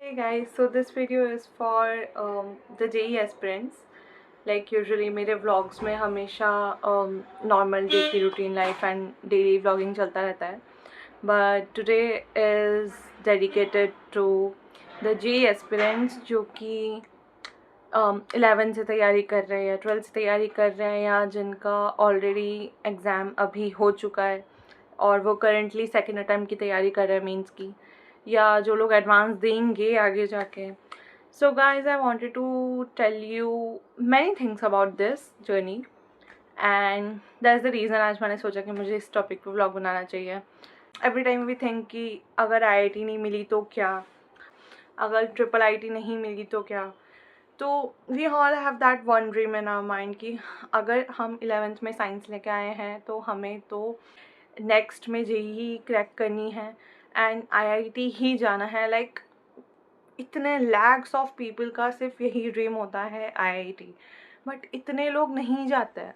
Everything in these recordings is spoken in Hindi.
Hey guys, so this video is for the JEE aspirants. Like usually मेरे vlogs में हमेशा normal day की routine life and daily vlogging चलता रहता है. But today is dedicated to the JEE aspirants जो कि 11 से तैयारी कर रहे हैं या 12 से तैयारी कर रहे हैं या जिनका ऑलरेडी एग्ज़ाम अभी हो चुका है और वो करंटली सेकेंड अटैम्प्ट की तैयारी कर रहे हैं मेंस की, या जो लोग एडवांस देंगे आगे जाके. So guys I wanted to tell you many things about this journey and that's the reason आज मैंने सोचा कि मुझे इस टॉपिक पर व्लॉग बनाना चाहिए. एवरी टाइम वी थिंक कि अगर IIT नहीं मिली तो क्या, अगर IIT नहीं मिली तो क्या. तो we all have that one dream in our mind कि अगर हम 11th में साइंस लेके आए हैं तो हमें तो नेक्स्ट में JEE क्रैक करनी है एंड IIT ही जाना है. लाइक इतने लैक्स ऑफ पीपल का सिर्फ यही ड्रीम होता है IIT, बट इतने लोग नहीं जाते हैं.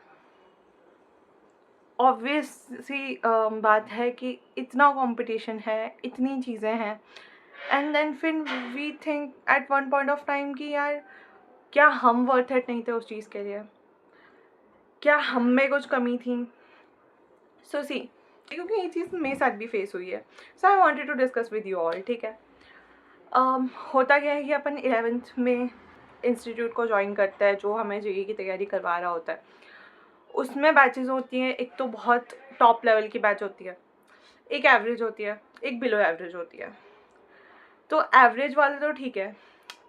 ऑब्वियस सी बात है कि इतना कंपटीशन है, इतनी चीज़ें हैं, एंड देन फिर we think at one point of time कि यार क्या हम वर्थ इट नहीं थे उस चीज़ के लिए, क्या हम में कुछ कमी थी. सो सी, क्योंकि ये चीज़ मेरे साथ भी फेस हुई है, so I wanted to discuss with you all. ठीक है. होता क्या है कि अपन 11th में इंस्टीट्यूट को ज्वाइन करते हैं जो हमें JEE की तैयारी करवा रहा होता है. उसमें बैचेस होती हैं, एक तो बहुत टॉप लेवल की बैच होती है, एक एवरेज होती है, एक बिलो एवरेज होती है. तो एवरेज वाले तो ठीक है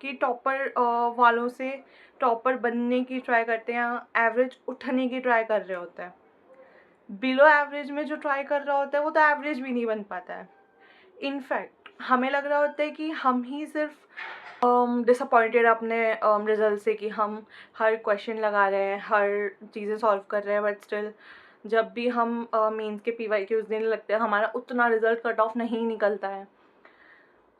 कि टॉपर वालों से टॉपर बनने की ट्राई करते हैं, एवरेज उठने की ट्राई कर रहे होते हैं. बिलो एवरेज में जो ट्राई कर रहा होता है वो तो एवरेज भी नहीं बन पाता है. इनफैक्ट हमें लग रहा होता है कि हम ही सिर्फ डिसअपॉइंटेड अपने रिजल्ट से कि हम हर क्वेश्चन लगा रहे हैं, हर चीज़ें सॉल्व कर रहे हैं, बट स्टिल जब भी हम मेंस के PYQs देने लगते हैं हमारा उतना रिजल्ट कट ऑफ नहीं निकलता है.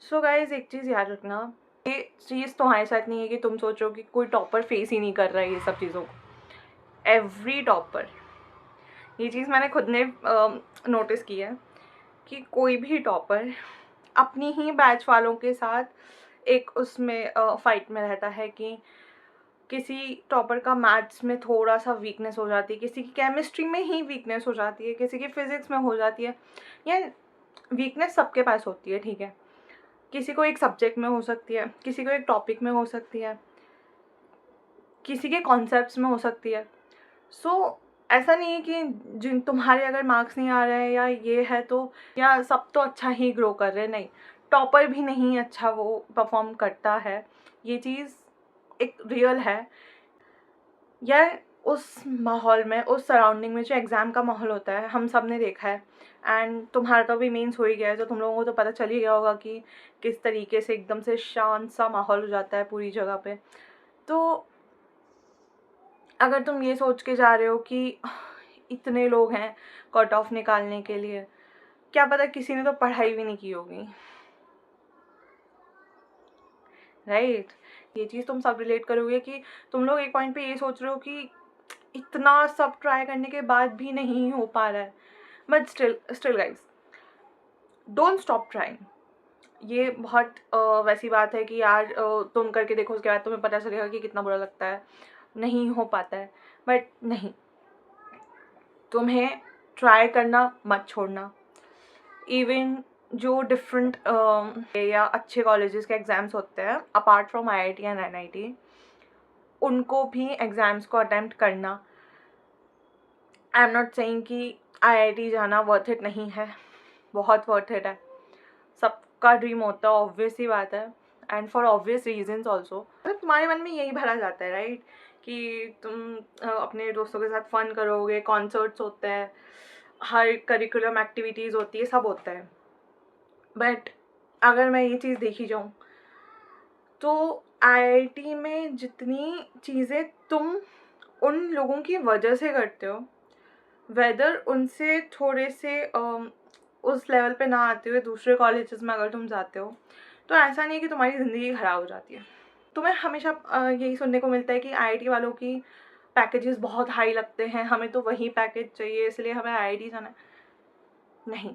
सो गाइज एक चीज़ याद रखना, ये चीज़ तुम्हारे साथ नहीं है कि तुम सोचो कि कोई टॉपर फेस ही नहीं कर रहा है ये सब चीज़ों को. एवरी टॉपर, ये चीज़ मैंने खुद ने नोटिस की है कि कोई भी टॉपर अपनी ही बैच वालों के साथ एक उसमें फाइट में रहता है कि किसी टॉपर का मैथ्स में थोड़ा सा वीकनेस हो जाती है, किसी की केमिस्ट्री में ही वीकनेस हो जाती है, किसी की फिज़िक्स में हो जाती है. या वीकनेस सबके पास होती है, ठीक है. किसी को एक सब्जेक्ट में हो सकती है, किसी को एक टॉपिक में हो सकती है, किसी के कॉन्सेप्ट्स में हो सकती है. सो ऐसा नहीं है कि जिन तुम्हारे अगर मार्क्स नहीं आ रहे हैं या ये है तो या सब तो अच्छा ही ग्रो कर रहे हैं, नहीं. टॉपर भी नहीं अच्छा वो परफॉर्म करता है, ये चीज़ एक रियल है. या उस माहौल में, उस सराउंडिंग में जो एग्ज़ाम का माहौल होता है हम सब ने देखा है. एंड तुम्हारा तो अभी मेंस हो ही गया है तो तुम लोगों को तो पता चल ही गया होगा कि किस तरीके से एकदम से शांत सा माहौल हो जाता है पूरी जगह पे. तो अगर तुम ये सोच के जा रहे हो कि इतने लोग हैं कट ऑफ निकालने के लिए, क्या पता किसी ने तो पढ़ाई भी नहीं की होगी, राइट. ये चीज़ तुम सब रिलेट करोगे कि तुम लोग एक पॉइंट पे ये सोच रहे हो कि इतना सब ट्राई करने के बाद भी नहीं हो पा रहा है, but still guys don't stop trying. ये बहुत वैसी बात है कि यार तुम करके देखो उसके बाद तुम्हें पता चलेगा कि कितना बुरा लगता है, नहीं हो पाता है. बट नहीं, तुम्हें ट्राई करना मत छोड़ना. इवन जो डिफरेंट या अच्छे कॉलेजेस के एग्ज़ाम्स होते हैं apart from IIT and NIT, उनको भी एग्ज़ाम्स को अटैम्प्ट करना. आई एम नॉट सेइंग कि IIT जाना वर्थ इट नहीं है, बहुत वर्थ इट है. सबका ड्रीम होता है, ऑब्वियस ही बात है, and for obvious reasons also. अगर तुम्हारे मन में यही भरा जाता है, राइट, कि तुम अपने दोस्तों के साथ फ़न करोगे, कॉन्सर्ट्स होते हैं, हर करिकुलम एक्टिविटीज़ होती है, सब होता है. बट अगर मैं ये चीज़ देखी जाऊँ तो IIT में जितनी चीज़ें तुम उन लोगों की वजह से करते हो, वेदर उनसे थोड़े से उस लेवल पे ना आते हुए दूसरे कॉलेजेस में अगर तुम जाते हो, तो ऐसा नहीं है कि तुम्हारी ज़िंदगी ख़राब हो जाती है. तुम्हें हमेशा यही सुनने को मिलता है कि IIT वालों की पैकेजेस बहुत हाई लगते हैं, हमें तो वही पैकेज चाहिए इसलिए हमें IIT जाना है. नहीं,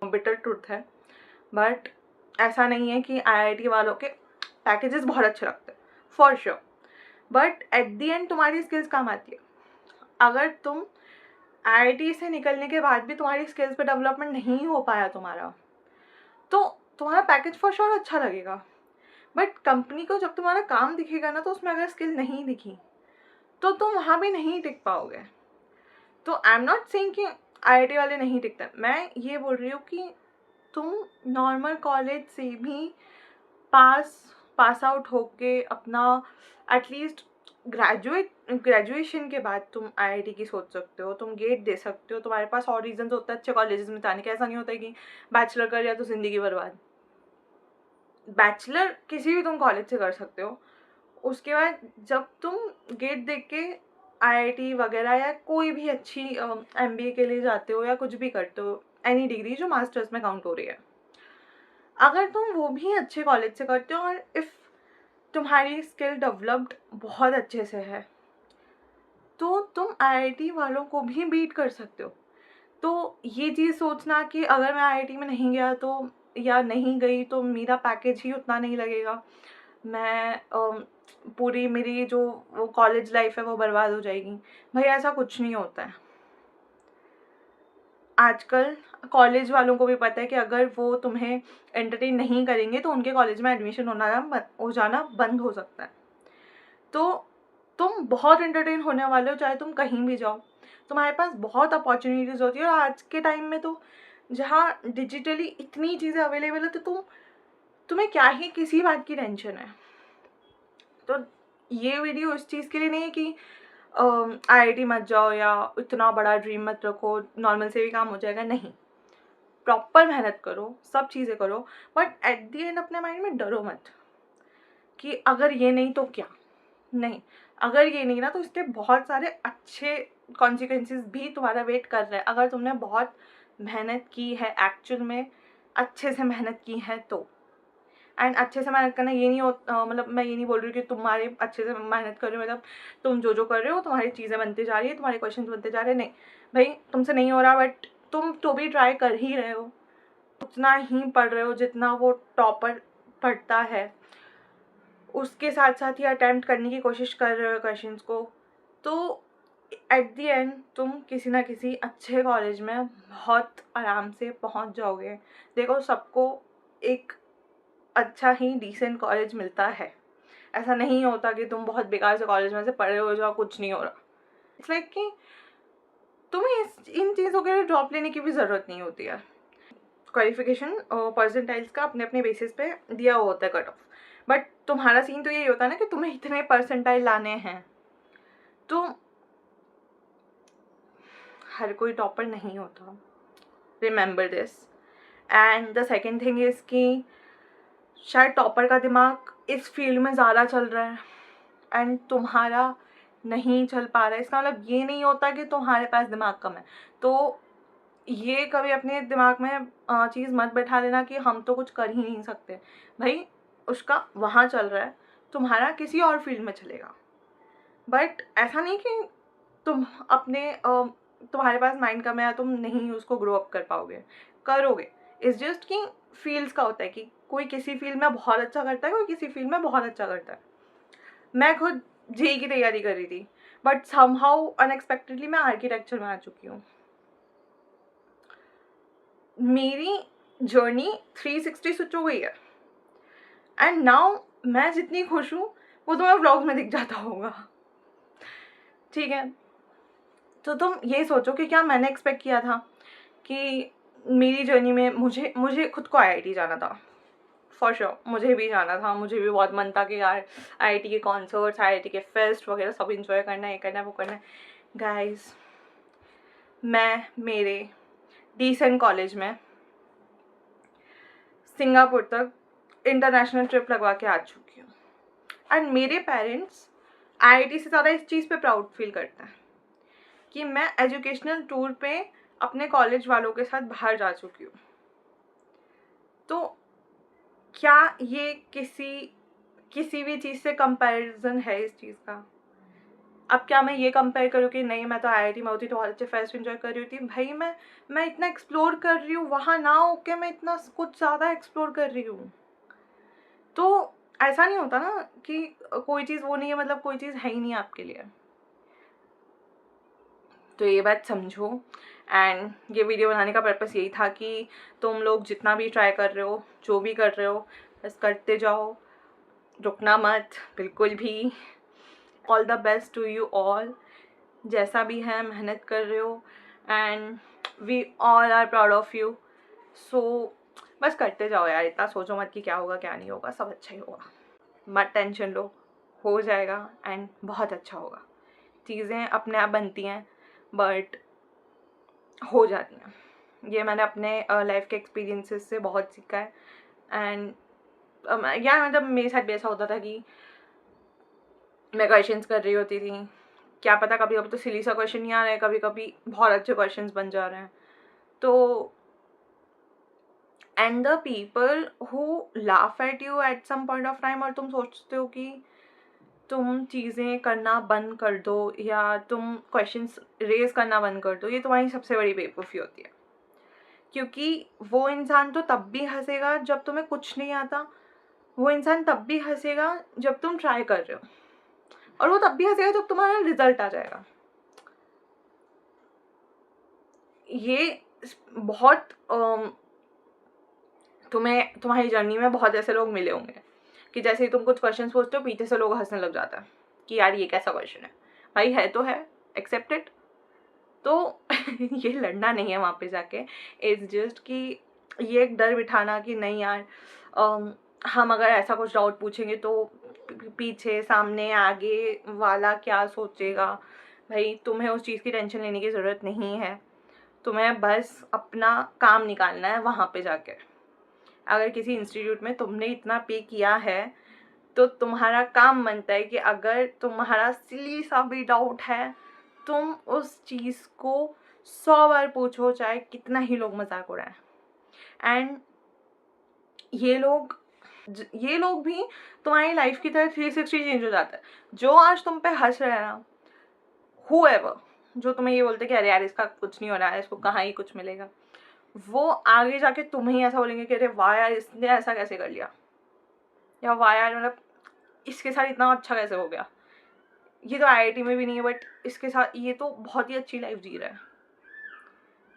बिटर ट्रुथ है. बट ऐसा नहीं है कि IIT वालों के पैकेजेस बहुत अच्छे लगते हैं, for sure, but at the and तुम्हारी स्किल्स काम आती है। अगर तुम IIT से निकलने के बाद भी तुम्हारी स्किल्स पे डेवलपमेंट नहीं हो पाया तुम्हारा, तो तुम्हारा पैकेज फॉर श्योर अच्छा लगेगा, बट कंपनी को जब तुम्हारा काम दिखेगा ना, तो उसमें अगर स्किल नहीं दिखी तो तुम वहाँ भी नहीं टिक पाओगे। तो आई एम नॉट सेइंग कि IIT वाले नहीं टिकते, मैं ये बोल रही हूँ कि तुम नॉर्मल कॉलेज से भी पास आउट होके अपना एटलीस्ट ग्रेजुएशन के बाद तुम IIT की सोच सकते हो, तुम गेट दे सकते हो, तुम्हारे पास और रीजन होता है अच्छे कॉलेजेस में जाने के। ऐसा नहीं होता है कि बैचलर कर या तो ज़िंदगी बर्बाद। बैचलर किसी भी तुम कॉलेज से कर सकते हो, उसके बाद जब तुम गेट देख के IIT वगैरह या कोई भी अच्छी MBA के लिए जाते हो या कुछ भी करते हो, एनी डिग्री जो मास्टर्स में काउंट हो रही है, अगर तुम वो भी अच्छे कॉलेज से करते हो और इफ़ तुम्हारी स्किल डेवलप्ड बहुत अच्छे से है, तो तुम IIT वालों को भी बीट कर सकते हो। तो ये चीज़ सोचना कि अगर मैं IIT में नहीं गया तो या नहीं गई तो मेरा पैकेज ही उतना नहीं लगेगा, मैं पूरी मेरी जो वो कॉलेज लाइफ है वो बर्बाद हो जाएगी, भाई ऐसा कुछ नहीं होता है। आजकल कॉलेज वालों को भी पता है कि अगर वो तुम्हें एंटरटेन नहीं करेंगे तो उनके कॉलेज में एडमिशन हो जाना बंद हो सकता है। तो तुम बहुत एंटरटेन होने वाले हो, चाहे तुम कहीं भी जाओ, तुम्हारे पास बहुत अपॉर्चुनिटीज़ होती है। और आज के टाइम में तो जहाँ डिजिटली इतनी चीज़ें अवेलेबल है, तो तुम्हें क्या ही किसी बात की टेंशन है। तो ये वीडियो इस चीज़ के लिए नहीं है कि IIT मत जाओ या इतना बड़ा ड्रीम मत रखो, नॉर्मल से भी काम हो जाएगा, नहीं। प्रॉपर मेहनत करो, सब चीज़ें करो, बट एट दी एंड अपने माइंड में डरो मत कि अगर ये नहीं तो क्या। नहीं, अगर ये नहीं ना तो इसके बहुत सारे अच्छे कॉन्सिक्वेंसेस भी तुम्हारा वेट कर रहे हैं, अगर तुमने बहुत मेहनत की है, एक्चुअल में अच्छे से मेहनत की है तो। एंड अच्छे से मेहनत करना ये नहीं मतलब मैं ये नहीं बोल रही हूँ कि तुम्हारे अच्छे से मेहनत कर रहे हो मतलब तुम जो कर रहे हो तुम्हारी चीज़ें बनती जा रही है, तुम्हारे क्वेश्चन बनते जा रहे हैं, नहीं भाई, तुमसे नहीं हो रहा, बट तुम तो भी ट्राई कर ही रहे हो, उतना ही पढ़ रहे हो जितना वो टॉपर पढ़ता है, उसके साथ साथ ही अटैम्प्ट करने की कोशिश कर रहे हो क्वेश्चंस को, तो एट दी एंड तुम किसी ना किसी अच्छे कॉलेज में बहुत आराम से पहुंच जाओगे। देखो, सबको एक अच्छा ही डिसेंट कॉलेज मिलता है, ऐसा नहीं होता कि तुम बहुत बेकार से कॉलेज में से पढ़े हो जाओ, कुछ नहीं हो रहा। इट्स लाइक कि तुम्हें इन चीज़ों के लिए ड्रॉप लेने की भी ज़रूरत नहीं होती है। क्वालिफिकेशन परसेंटाइल्स का अपने अपने बेसिस पे दिया हुआ होता है कट ऑफ, बट तुम्हारा सीन तो यही होता है ना कि तुम्हें इतने परसेंटाइल लाने हैं, तो हर कोई टॉपर नहीं होता, remember this. And the second thing is कि शायद टॉपर का दिमाग इस फील्ड में ज़्यादा चल रहा है एंड तुम्हारा नहीं चल पा रहा है। इसका मतलब ये नहीं होता कि तुम्हारे पास दिमाग कम है। तो ये कभी अपने दिमाग में चीज़ मत बैठा लेना कि हम तो कुछ कर ही नहीं सकते। भाई, उसका वहाँ चल रहा है, तुम्हारा किसी और फील्ड में चलेगा। बट ऐसा नहीं कि तुम अपने तुम्हारे पास माइंड कम है या तुम नहीं उसको ग्रो अप कर पाओगे, करोगे। इट्स जस्ट कि फील्ड्स का होता है कि कोई किसी फील्ड में बहुत अच्छा करता है, कोई किसी फील्ड में बहुत अच्छा करता है। मैं खुद JEE की तैयारी कर रही थी, बट समहाउ अनएक्सपेक्टेडली मैं आर्किटेक्चर में आ चुकी हूँ। मेरी जर्नी 360 स्विच हो गई है एंड नाउ मैं जितनी खुश हूँ वो तुम्हें व्लॉग्स में दिख जाता होगा, ठीक है। तो तुम ये सोचो कि क्या मैंने एक्सपेक्ट किया था कि मेरी जर्नी में मुझे खुद को IIT जाना था, फॉर श्योर मुझे भी जाना था, मुझे भी बहुत मन था कि यार IIT के कॉन्सर्ट्स, IIT के फेस्ट वगैरह सब इंजॉय करना है, ये करना है, वो करना है। गाइस, मैं मेरे डिसेंट कॉलेज में सिंगापुर तक इंटरनेशनल ट्रिप लगवा के आ चुकी हूँ एंड मेरे पेरेंट्स IIT से ज़्यादा इस चीज़ पे प्राउड फील करते हैं कि मैं एजुकेशनल टूर पे अपने कॉलेज वालों के साथ बाहर जा चुकी हूँ। तो क्या ये किसी भी चीज़ से कंपैरिजन है इस चीज़ का? अब क्या मैं ये कंपेयर करूँ कि नहीं मैं तो आईआईटी में होती तो बहुत अच्छे फेस्ट एंजॉय कर रही होती? भाई मैं इतना एक्सप्लोर कर रही हूँ, वहाँ ना होके मैं इतना कुछ ज़्यादा एक्सप्लोर कर रही हूँ। तो ऐसा नहीं होता ना कि कोई चीज़ वो नहीं है मतलब कोई चीज़ है ही नहीं आपके लिए। तो ये बात समझो। एंड ये वीडियो बनाने का पर्पस यही था कि तुम लोग जितना भी ट्राई कर रहे हो, जो भी कर रहे हो, बस करते जाओ, रुकना मत बिल्कुल भी। All the best to you all. जैसा भी है मेहनत कर रहे हो and we all are proud of you. So बस करते जाओ यार, इतना सोचो मत कि क्या होगा क्या नहीं होगा, सब अच्छा ही होगा। मत टेंशन लो, हो जाएगा एंड बहुत अच्छा होगा। चीज़ें अपने आप बनती हैं बट हो जाती हैं। ये मैंने अपने लाइफ के एक्सपीरियंसेस से बहुत सीखा है। एंड यार मतलब मेरे साथ भी ऐसा होता था कि मैं क्वेश्चंस कर रही होती थी, क्या पता कभी कभी तो सिली सा क्वेश्चन नहीं आ रहा है, कभी कभी बहुत अच्छे क्वेश्चंस बन जा रहे हैं। तो and the people who laugh at you at some point of time, और तुम सोचते हो कि तुम चीज़ें करना बंद कर दो या तुम क्वेश्चंस रेज करना बंद कर दो, ये तुम्हारी सबसे बड़ी बेवकूफ़ी होती है। क्योंकि वो इंसान तो तब भी हंसेगा जब तुम्हें कुछ नहीं आता, वो इंसान तब भी हंसेगा जब तुम ट्राई कर रहे हो, और वो तब भी हंसेगा जब तुम्हारा रिजल्ट आ जाएगा। ये बहुत तुम्हें तुम्हारी जर्नी में बहुत ऐसे लोग मिले होंगे कि जैसे ही तुम कुछ क्वेश्चन पूछते हो पीछे से लोग हंसने लग जाता है कि यार ये कैसा क्वेश्चन है। भाई है तो है, एक्सेप्टेड। तो ये लड़ना नहीं है वहाँ पे जाके, इट्स जस्ट कि ये एक डर बिठाना कि नहीं यार हम अगर ऐसा कुछ डाउट पूछेंगे तो पीछे सामने आगे वाला क्या सोचेगा। भाई तुम्हें उस चीज़ की टेंशन लेने की ज़रूरत नहीं है, तुम्हें बस अपना काम निकालना है वहाँ पे जाके। अगर किसी इंस्टीट्यूट में तुमने इतना पे किया है तो तुम्हारा काम बनता है कि अगर तुम्हारा सिली सा भी डाउट है तुम उस चीज़ को 100 बार पूछो, चाहे कितना ही लोग मजाक उड़ाएं। एंड ये लोग भी तुम्हारी लाइफ की तरह 360 चेंज हो जाता है। जो आज तुम पे हंस रहे हैं ना, whoever, जो तुम्हें ये बोलते कि अरे यार इसका कुछ नहीं हो रहा है, इसको कहाँ ही कुछ मिलेगा, वो आगे जाके तुम्हें ही ऐसा बोलेंगे कि अरे वाह यार इसने ऐसा कैसे कर लिया, या वाह यार मतलब इसके साथ इतना अच्छा कैसे हो गया, ये तो आईआईटी में भी नहीं है बट इसके साथ ये तो बहुत ही अच्छी लाइफ जी रहा है।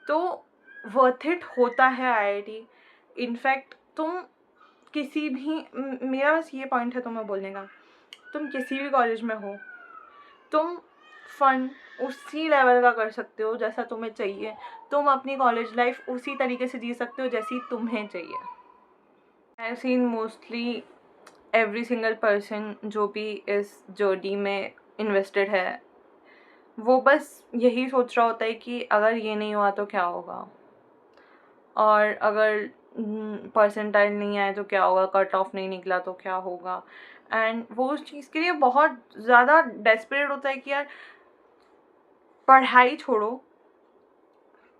तो वर्थ इट होता है आईआईटी। इनफैक्ट तुम किसी भी मेरा बस ये पॉइंट है तुम्हें बोलने का, तुम किसी भी कॉलेज में हो, तुम फन उसी लेवल का कर सकते हो जैसा तुम्हें चाहिए, तुम अपनी कॉलेज लाइफ उसी तरीके से जी सकते हो जैसी तुम्हें चाहिए। I have seen mostly every single person जो भी इस जर्नी में इन्वेस्टेड है, वो बस यही सोच रहा होता है कि अगर ये नहीं हुआ तो क्या होगा, और अगर परसेंटाइल नहीं आए तो क्या होगा, कट ऑफ नहीं निकला तो क्या होगा। एंड वो उस चीज़ के लिए बहुत ज़्यादा डेस्परेट होता है कि यार पढ़ाई छोड़ो,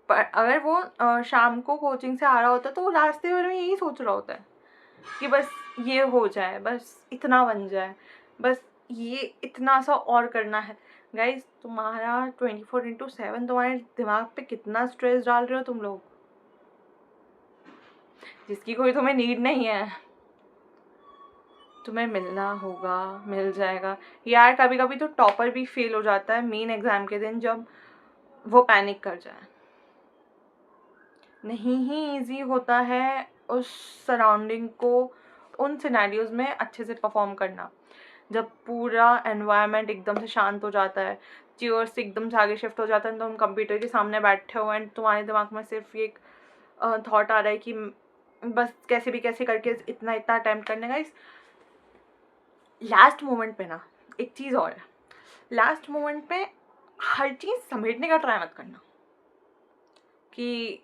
पर अगर वो शाम को कोचिंग से आ रहा होता है तो वो रास्ते भर में यही सोच रहा होता है कि बस ये हो जाए, बस इतना बन जाए, बस ये इतना सा और करना है। गाइज तुम्हारा 24/7 तुम्हारे दिमाग पे कितना स्ट्रेस डाल रहे हो तुम लोग, जिसकी कोई तुम्हें नीड नहीं है। तुम्हें मिलना होगा, मिल जाएगा यार। कभी कभी तो टॉपर भी फेल हो जाता है मेन एग्ज़ाम के दिन जब वो पैनिक कर जाए। नहीं ही ईजी होता है उस सराउंडिंग को उन सिनेरियोज़ में अच्छे से परफॉर्म करना, जब पूरा एनवायरनमेंट एकदम से शांत हो जाता है, चेयर्स से एकदम से आगे शिफ्ट हो जाता है, तुम कंप्यूटर के सामने बैठे हो एंड तुम्हारे दिमाग में सिर्फ ये एक थॉट आ रहा है कि बस कैसे भी कैसे करके इतना इतना अटैम्प्ट करने का। इस लास्ट मोमेंट पे ना एक चीज़ और है, लास्ट मोमेंट पे हर चीज़ समेटने का ट्राई मत करना कि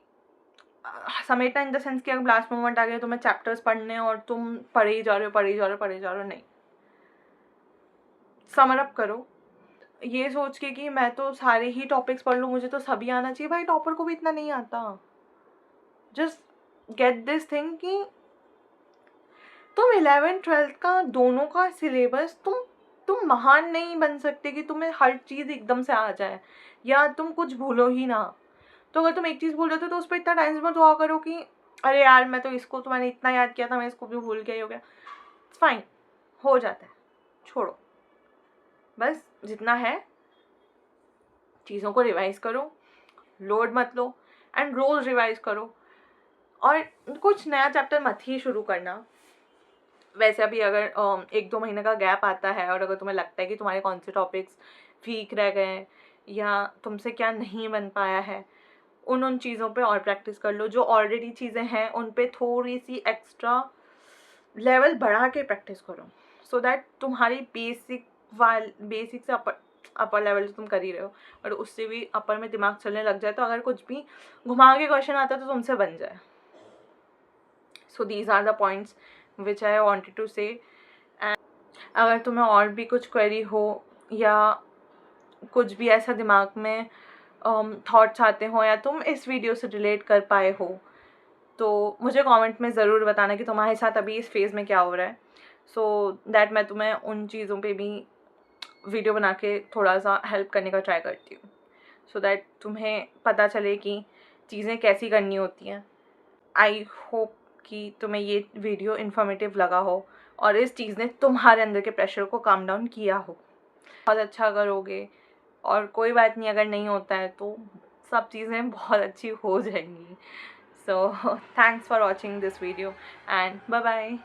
समेटना इन द सेंस कि अगर लास्ट मोमेंट आ गया तुम्हें चैप्टर्स पढ़ने और तुम पढ़े ही जा रहे हो, नहीं। समर अप करो ये सोच के कि मैं तो सारे ही टॉपिक्स पढ़ लूँ, मुझे तो सभी आना चाहिए। भाई टॉपर को भी इतना नहीं आता। जस्ट गेट दिस थिंग कि तुम 11th 12th का दोनों का सिलेबस तुम तुम महान नहीं बन सकते कि तुम्हें हर चीज़ एकदम से आ जाए या तुम कुछ भूलो ही ना। तो अगर तुम एक चीज़ भूल जाते हो तो उस पर इतना टेंशन मत हुआ करो कि अरे यार मैं तो इसको, तो मैंने इतना याद किया था, मैं इसको भी भूल गया, हो गया। फाइन, हो जाता है, छोड़ो। बस जितना है चीज़ों को रिवाइज करो, लोड मत लो, एंड रोज़ रिवाइज करो। और कुछ नया चैप्टर मत ही शुरू करना। वैसे अभी अगर 1-2 महीने का गैप आता है और अगर तुम्हें लगता है कि तुम्हारे कौन से टॉपिक्स वीक रह गए हैं या तुमसे क्या नहीं बन पाया है, उन चीज़ों पे और प्रैक्टिस कर लो। जो ऑलरेडी चीज़ें हैं उन पे थोड़ी सी एक्स्ट्रा लेवल बढ़ा के प्रैक्टिस करो, सो दैट तुम्हारी बेसिक से अपर लेवल जो तुम कर ही रहे हो और उससे भी अपर में दिमाग चलने लग जाए, तो अगर कुछ भी घुमा के क्वेश्चन आता है तो तुमसे बन जाए। So these are the points which I wanted to say. And अगर तुम्हें और भी कुछ क्वेरी हो या कुछ भी ऐसा दिमाग में थॉट्स आते हो या तुम इस वीडियो से रिलेट कर पाए हो, तो मुझे कमेंट में ज़रूर बताना कि तुम्हारे साथ अभी इस फेज़ में क्या हो रहा है, सो दैट मैं तुम्हें उन चीज़ों पे भी वीडियो बना के थोड़ा सा हेल्प करने का ट्राई करती हूँ, सो दैट तुम्हें पता चले कि चीज़ें कैसी करनी होती हैं। आई होप कि तुम्हें ये वीडियो इन्फॉर्मेटिव लगा हो और इस चीज़ ने तुम्हारे अंदर के प्रेशर को काम डाउन किया हो। बहुत अच्छा करोगे, और कोई बात नहीं अगर नहीं होता है तो सब चीज़ें बहुत अच्छी हो जाएंगी। So thanks for watching this video and bye bye.